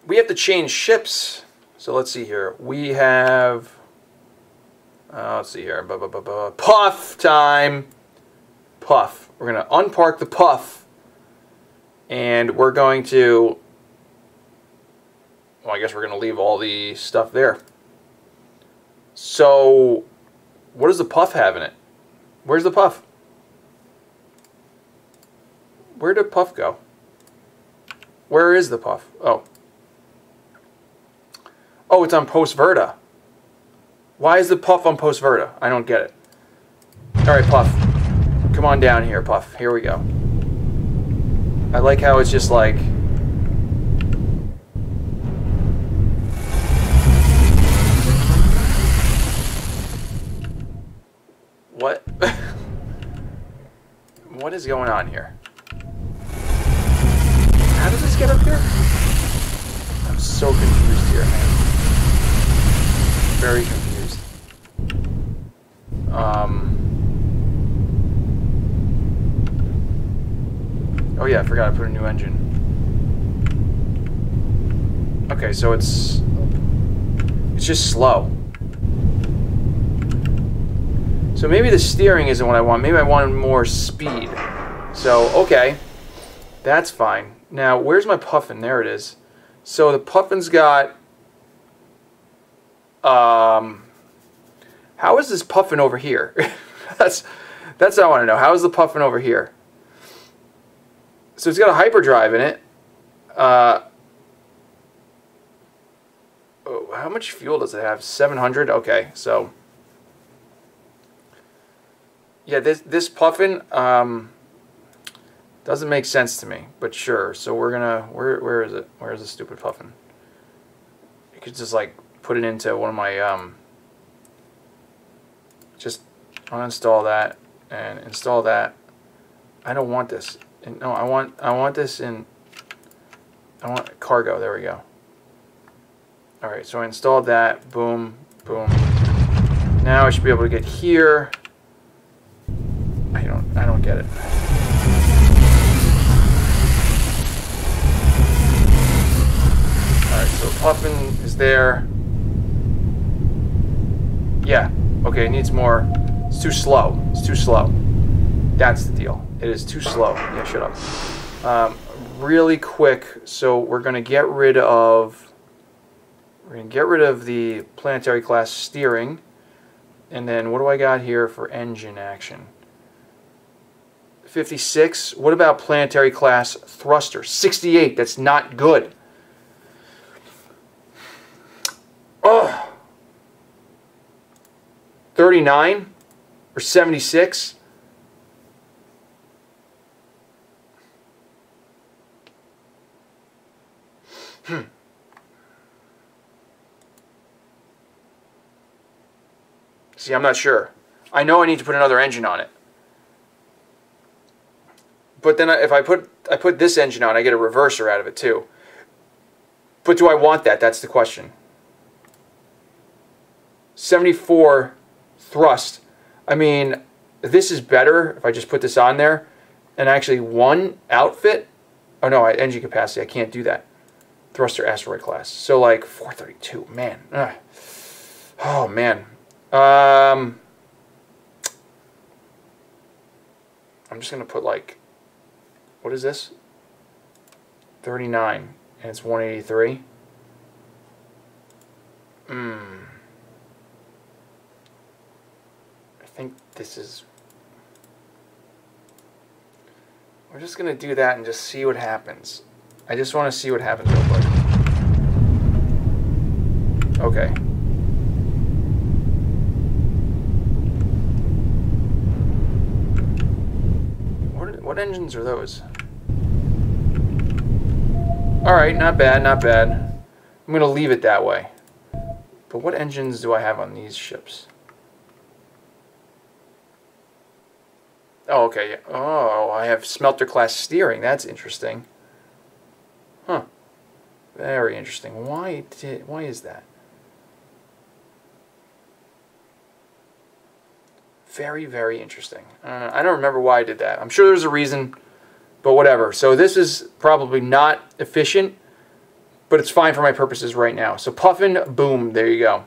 we have to change ships. So let's see here. We have, let's see here. Puff time. Puff. We're going to unpark the Puff. And we're going to, well, I guess we're going to leave all the stuff there. So, what does the Puff have in it? Where's the Puff? Where did Puff go? Where is the Puff? Oh. Oh, it's on Post Verta. Why is the Puff on Post Verta? I don't get it. Alright, Puff. Come on down here, Puff. Here we go. I like how it's just like... What? What is going on here? How does this get up here? I'm so confused here, man. Very confused. Oh yeah, I forgot I put a new engine. Okay, so it's just slow. So maybe the steering isn't what I want. Maybe I want more speed. So, okay. That's fine. Now, where's my puffin? There it is. So the puffin's got... how is this puffin over here? That's what I want to know. How is the puffin over here? So it's got a hyperdrive in it. Oh, how much fuel does it have? 700? Okay, so... Yeah, this puffin doesn't make sense to me, but sure. So we're gonna where is it? Where is the stupid puffin? You could just like put it into one of my just uninstall that and install that. I don't want this. No, I want this in. I want cargo. There we go. All right, so I installed that. Boom, boom. Now I should be able to get here. I don't get it. Alright, so puffin is there. Yeah, okay, it needs more. It's too slow. It's too slow. That's the deal. It is too slow. Yeah, shut up. Really quick, so we're gonna get rid of the planetary class steering. And then what do I got here for engine action? 56. What about planetary class thruster? 68. That's not good. Oh. 39 or 76. See, I'm not sure. I know I need to put another engine on it. But then if I put this engine on, I get a reverser out of it too. But do I want that? That's the question. 74 thrust. I mean, this is better if I just put this on there. And actually one outfit. Oh no, engine capacity. I can't do that. Thruster asteroid class. So like 432. Man. Ugh. Oh man. I'm just going to put like... What is this? 39, and it's 183. I think this is... We're just going to do that and just see what happens. I just want to see what happens real quick. Okay. What engines are those? Alright, not bad, not bad. I'm going to leave it that way. But what engines do I have on these ships? Oh, okay. Oh, I have smelter class steering. That's interesting. Huh. Very interesting. Why is that? Very, very interesting. I don't remember why I did that. I'm sure there's a reason, but whatever. So this is probably not efficient, but it's fine for my purposes right now. So puffin, boom, there you go.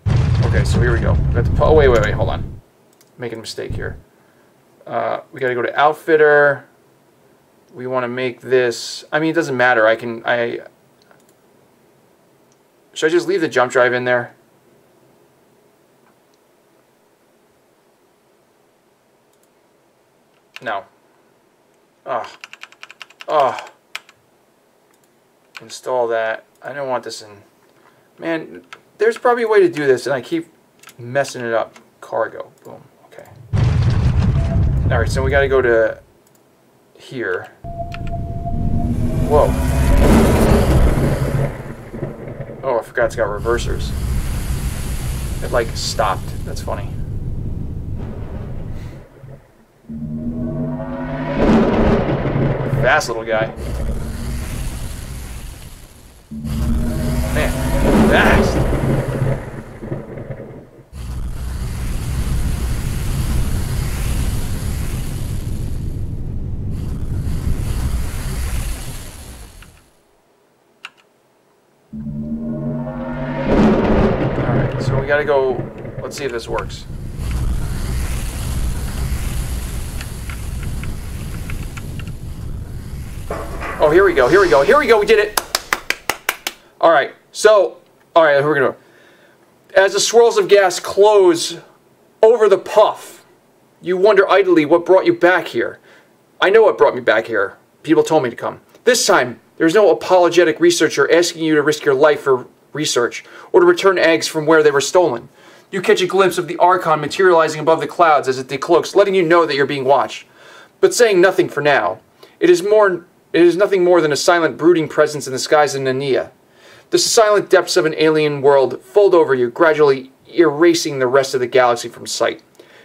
Okay, so here we go. Oh, wait, hold on. Making a mistake here. We got to go to outfitter. We want to make this. I mean, it doesn't matter. Should I just leave the jump drive in there? No. Install that. I don't want this in. Man, there's probably a way to do this, and I keep messing it up. Cargo. Boom. Okay. Alright, so we got to go to here. Whoa. Oh, I forgot it's got reversers. It, like, stopped. That's funny. Fast little guy. Man, fast. Alright, so we gotta go. Let's see if this works. Oh, here we go, here we go, here we go, we did it! Alright, so, alright, we're gonna... As the swirls of gas close over the puff, you wonder idly what brought you back here. I know what brought me back here. People told me to come. This time, there's no apologetic researcher asking you to risk your life for research, or to return eggs from where they were stolen. You catch a glimpse of the Archon materializing above the clouds as it decloaks, letting you know that you're being watched, but saying nothing for now. It is nothing more than a silent, brooding presence in the skies of Nania. The silent depths of an alien world fold over you, gradually erasing the rest of the galaxy from sight.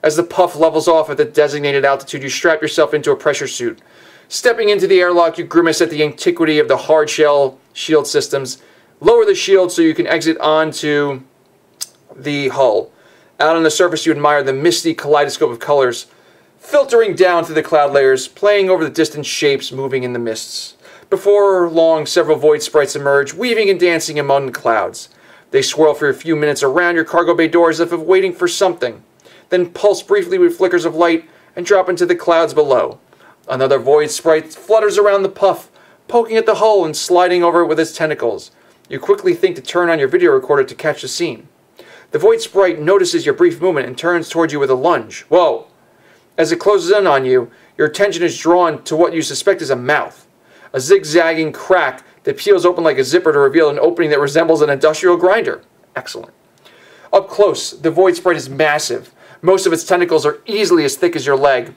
As the puff levels off at the designated altitude, you strap yourself into a pressure suit. Stepping into the airlock, you grimace at the antiquity of the hard-shell shield systems. Lower the shield so you can exit onto the hull. Out on the surface, you admire the misty kaleidoscope of colors filtering down through the cloud layers, playing over the distant shapes moving in the mists. Before long, several void sprites emerge, weaving and dancing among the clouds. They swirl for a few minutes around your cargo bay doors as if waiting for something, then pulse briefly with flickers of light and drop into the clouds below. Another void sprite flutters around the puff, poking at the hull and sliding over it with its tentacles. You quickly think to turn on your video recorder to catch the scene. The void sprite notices your brief movement and turns towards you with a lunge. Whoa! As it closes in on you, your attention is drawn to what you suspect is a mouth. A zigzagging crack that peels open like a zipper to reveal an opening that resembles an industrial grinder. Excellent. Up close, the void sprite is massive. Most of its tentacles are easily as thick as your leg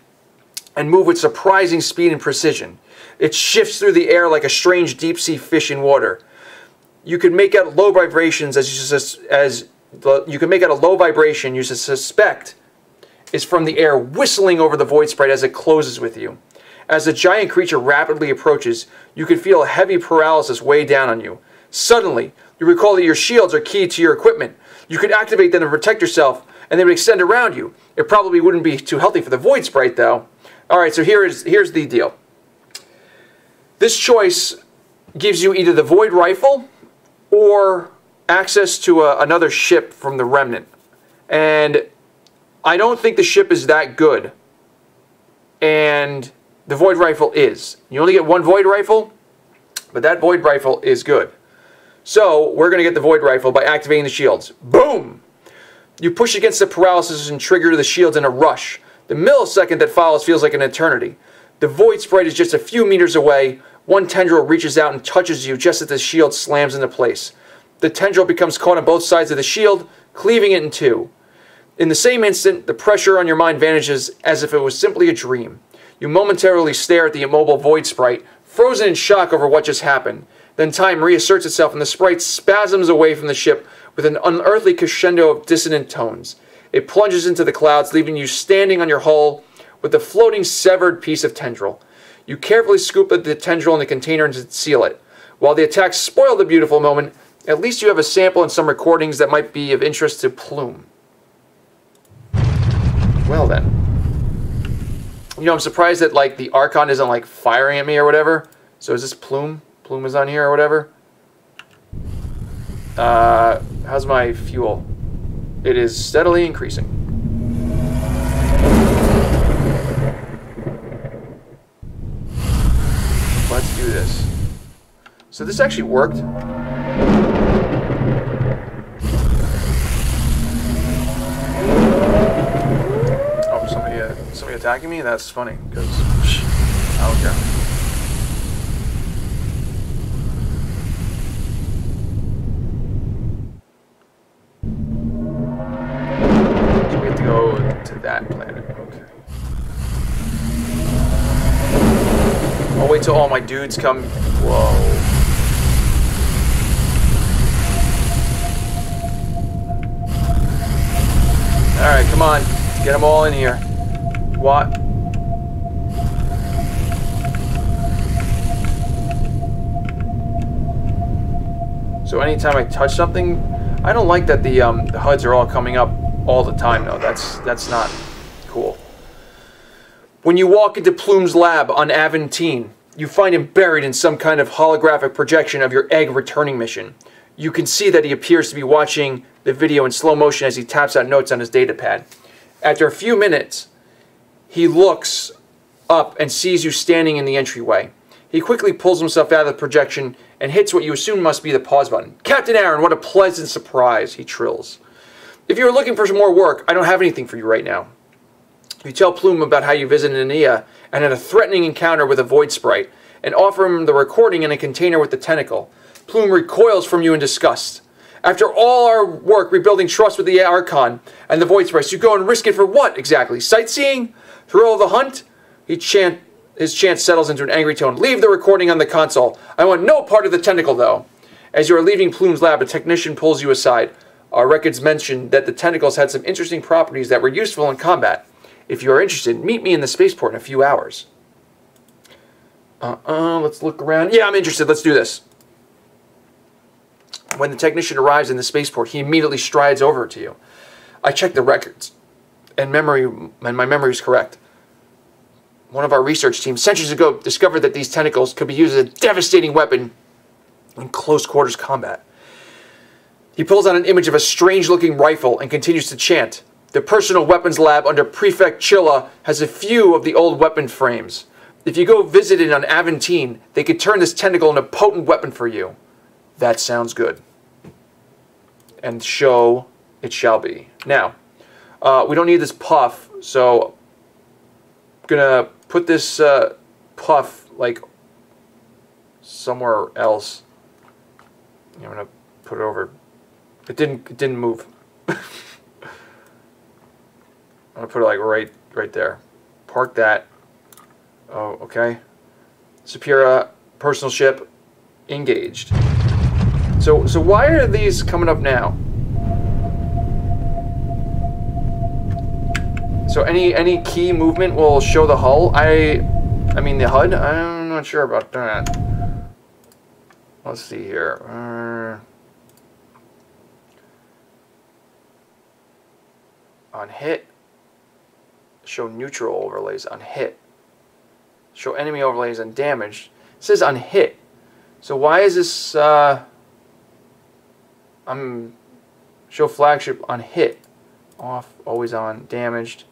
and move with surprising speed and precision. It shifts through the air like a strange deep-sea fish in water. You can make out low vibrations you suspect is from the air whistling over the void sprite as it closes with you. As the giant creature rapidly approaches, you can feel a heavy paralysis weigh down on you. Suddenly, you recall that your shields are keyed to your equipment. You could activate them to protect yourself, and they would extend around you. It probably wouldn't be too healthy for the void sprite, though. Alright, so here's the deal. This choice gives you either the void rifle or access to another ship from the Remnant. And I don't think the ship is that good. And the void rifle is. You only get one void rifle, but that void rifle is good. So we're going to get the void rifle by activating the shields. Boom! You push against the paralysis and trigger the shields in a rush. The millisecond that follows feels like an eternity. The void sprite is just a few meters away. One tendril reaches out and touches you just as the shield slams into place. The tendril becomes caught on both sides of the shield, cleaving it in two. In the same instant, the pressure on your mind vanishes as if it was simply a dream. You momentarily stare at the immobile void sprite, frozen in shock over what just happened. Then time reasserts itself and the sprite spasms away from the ship with an unearthly crescendo of dissonant tones. It plunges into the clouds, leaving you standing on your hull with a floating severed piece of tendril. You carefully scoop the tendril in the container and seal it. While the attacks spoil the beautiful moment, at least you have a sample and some recordings that might be of interest to Plume. Well then. You know, I'm surprised that, like, the Archon isn't, like, firing at me or whatever. So is this Plume? Plume is on here or whatever. How's my fuel? It is steadily increasing. Let's do this. So this actually worked. Oh, somebody attacking me? That's funny, because I don't care. So we have to go to that planet. Okay. I'll wait till all my dudes come. Whoa. Alright, come on. Get them all in here. What? So anytime I touch something, I don't like that the HUDs are all coming up all the time, though. That's not cool. When you walk into Plume's lab on Aventine, you find him buried in some kind of holographic projection of your egg returning mission. You can see that he appears to be watching the video in slow motion as he taps out notes on his data pad. After a few minutes, he looks up and sees you standing in the entryway. He quickly pulls himself out of the projection and hits what you assume must be the pause button. "Captain Aaron, what a pleasant surprise," he trills. "If you are looking for some more work, I don't have anything for you right now." You tell Plume about how you visited Ania and had a threatening encounter with a void sprite, and offer him the recording in a container with the tentacle. Plume recoils from you in disgust. "After all our work rebuilding trust with the Archon and the void sprites, you go and risk it for what, exactly? Sightseeing? Thrill of the hunt?" His chant settles into an angry tone. "Leave the recording on the console. I want no part of the tentacle, though." As you are leaving Plume's lab, a technician pulls you aside. Our records mentioned that the tentacles had some interesting properties that were useful in combat. If you are interested, meet me in the spaceport in a few hours. Let's look around. Yeah, I'm interested. Let's do this. When the technician arrives in the spaceport, he immediately strides over to you. I checked the records, and my memory is correct. One of our research teams centuries ago discovered that these tentacles could be used as a devastating weapon in close quarters combat. He pulls out an image of a strange-looking rifle and continues to chant. The personal weapons lab under Prefect Chilla has a few of the old weapon frames. If you go visit it on Aventine, they could turn this tentacle into a potent weapon for you. That sounds good. And so it shall be. Now, we don't need this puff, so I'm gonna put this puff like somewhere else. I'm gonna put it over. It didn't move. I'm gonna put it like right there. Park that. Oh, okay. Superior personal ship engaged. So why are these coming up now? So any key movement will show the hull. I mean the HUD. I'm not sure about that. Let's see here. On hit, show neutral overlays on hit. Show enemy overlays on damage. It says on hit. So why is this show flagship on hit. Off, always on, damaged,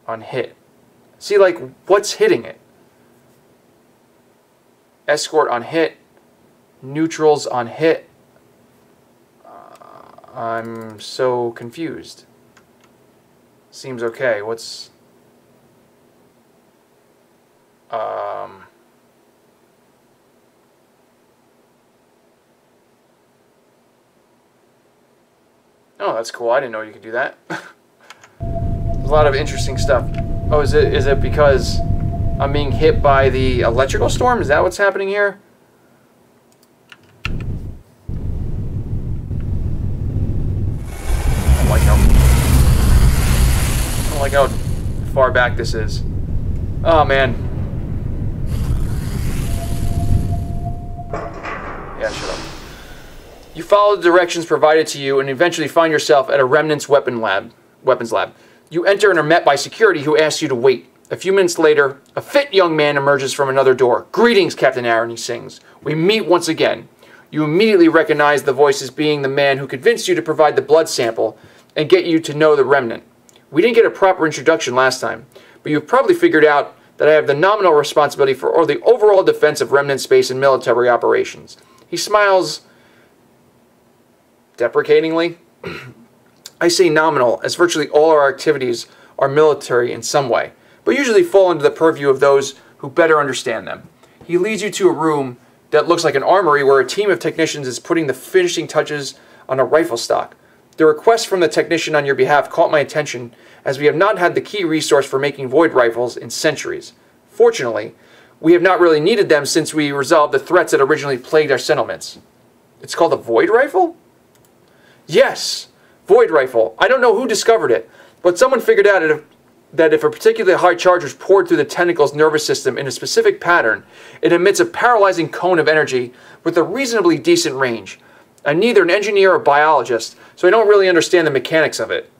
on hit. See, like, what's hitting it? Escort on hit. Neutrals on hit. I'm so confused. Seems okay. What's... Oh, that's cool. I didn't know you could do that. There's a lot of interesting stuff. Oh, is it because I'm being hit by the electrical storm? Is that what's happening here? I don't like how far back this is. Oh, man. Yeah, shut up. You follow the directions provided to you and eventually find yourself at a Remnant's weapons lab. You enter and are met by security who asks you to wait. A few minutes later, a fit young man emerges from another door. "Greetings, Captain Aaron," he sings. "We meet once again." You immediately recognize the voice as being the man who convinced you to provide the blood sample and get you to know the Remnant. We didn't get a proper introduction last time, but you've probably figured out that I have the nominal responsibility for the overall defense of Remnant space and military operations. He smiles deprecatingly. I say nominal, as virtually all our activities are military in some way, but usually fall into the purview of those who better understand them. He leads you to a room that looks like an armory where a team of technicians is putting the finishing touches on a rifle stock. The request from the technician on your behalf caught my attention, as we have not had the key resource for making void rifles in centuries. Fortunately, we have not really needed them since we resolved the threats that originally plagued our settlements. It's called a void rifle? Yes, void rifle. I don't know who discovered it, but someone figured out that if a particularly high charge was poured through the tentacle's nervous system in a specific pattern, it emits a paralyzing cone of energy with a reasonably decent range. I'm neither an engineer or biologist, so I don't really understand the mechanics of it.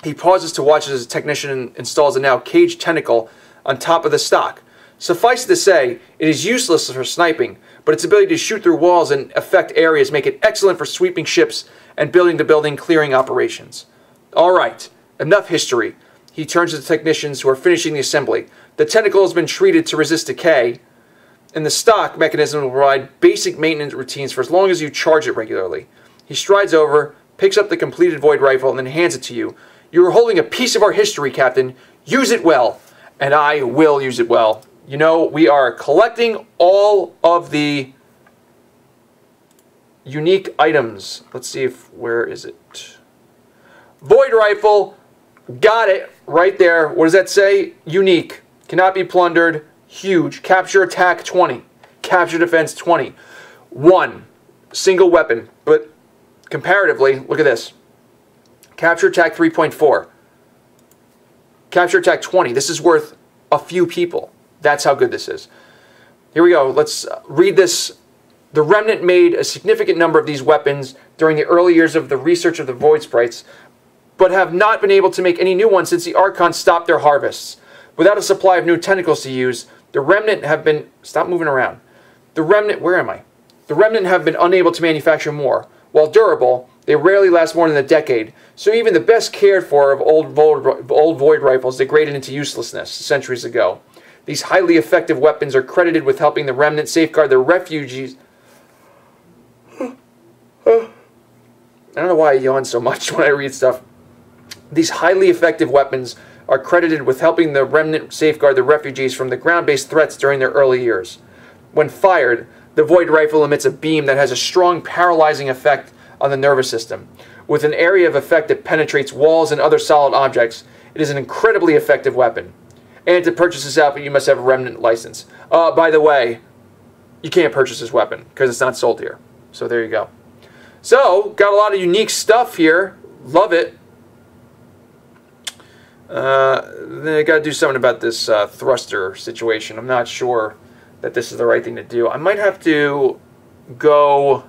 He pauses to watch as his technician installs a now caged tentacle on top of the stock. Suffice it to say, it is useless for sniping, but its ability to shoot through walls and affect areas make it excellent for sweeping ships and building-to-building clearing operations. All right, enough history. He turns to the technicians who are finishing the assembly. The tentacle has been treated to resist decay, and the stock mechanism will provide basic maintenance routines for as long as you charge it regularly. He strides over, picks up the completed void rifle, and then hands it to you. You are holding a piece of our history, Captain. Use it well. And I will use it well. You know, we are collecting all of the unique items. Let's see if, where is it? Void rifle. Got it. Right there. What does that say? Unique. Cannot be plundered. Huge. Capture attack 20. Capture defense 20. 1. Single weapon. But comparatively, look at this. Capture attack 3.4. Capture attack 20. This is worth a few people. That's how good this is. Here we go. Let's read this. The Remnant made a significant number of these weapons during the early years of the research of the Void Sprites, but have not been able to make any new ones since the Archons stopped their harvests. Without a supply of new tentacles to use, the Remnant have been... Stop moving around. The Remnant... Where am I? The Remnant have been unable to manufacture more. While durable, they rarely last more than a decade, so even the best cared for of old void rifles degraded into uselessness centuries ago. These highly effective weapons are credited with helping the Remnant safeguard their refugees. I don't know why I yawn so much when I read stuff. These highly effective weapons are credited with helping the Remnant safeguard the refugees from the ground-based threats during their early years. When fired, the void rifle emits a beam that has a strong paralyzing effect on the nervous system. With an area of effect that penetrates walls and other solid objects, it is an incredibly effective weapon. And to purchase this outfit, you must have a Remnant license. By the way, you can't purchase this weapon because it's not sold here. So there you go. So, got a lot of unique stuff here. Love it. Then I got to do something about this thruster situation. I'm not sure that this is the right thing to do. I might have to go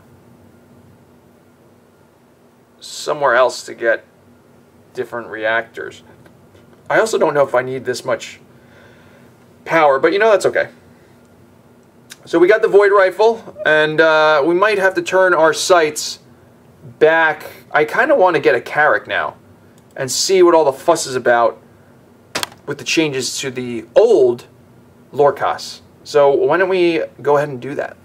somewhere else to get different reactors. I also don't know if I need this much power, but you know, that's okay. So we got the void rifle, and we might have to turn our sights back. I kind of want to get a Carrack now and see what all the fuss is about with the changes to the old lor'kas. So why don't we go ahead and do that?